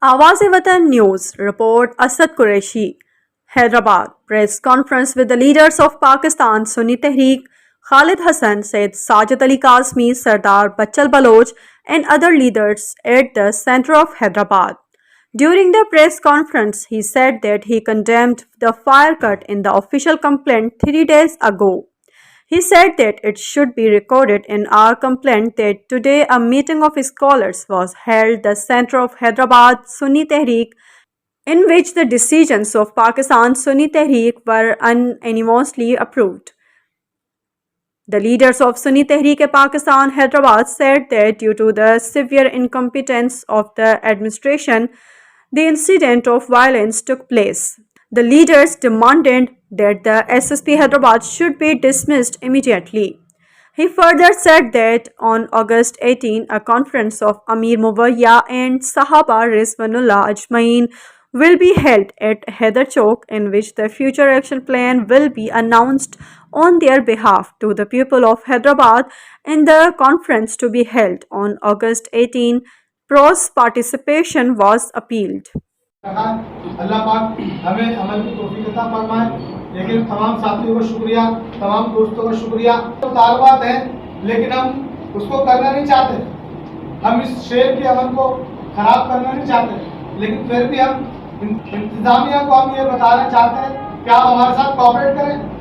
Awaz watan news report Asad Qureshi, Hyderabad. Press conference with the leaders of Pakistan Sunni Tehreek, Khalid Hassan, Syed Sajid Ali Kazmi, Sardar Bachal Baloch and other leaders at the center of Hyderabad. During the press conference, he said that he condemned the fire cut in the official complaint 3 days ago. He said that it should be recorded in our complaint that today a meeting of scholars was held at the center of Hyderabad Sunni Tehreek, in which the decisions of Pakistan Sunni Tehreek were unanimously approved. The leaders of Sunni Tehreek-e-Pakistan Hyderabad said that due to the severe incompetence of the administration, the incident of violence took place. The leaders demanded that the SSP Hyderabad should be dismissed immediately. He further said that on August 18, a conference of Ameer Muawiya and Sahaba Rizwanullah Ajameen will be held at Hyder Chowk, in which the future action plan will be announced on their behalf to the people of Hyderabad. In the conference to be held on August 18, Prose participation was appealed. अल्लाह पाक हमें अमल की तौफीक अता फरमाए। लेकिन तमाम साथियों का शुक्रिया, तमाम दोस्तों का शुक्रिया। मुतालबात हैं लेकिन हम उसको करना नहीं चाहते, हम इस शेर के अमल को खराब करना नहीं चाहते, लेकिन फिर भी हम इंतजामिया को हम ये बताना चाहते हैं कि आप हमारे साथ कोऑपरेट करें।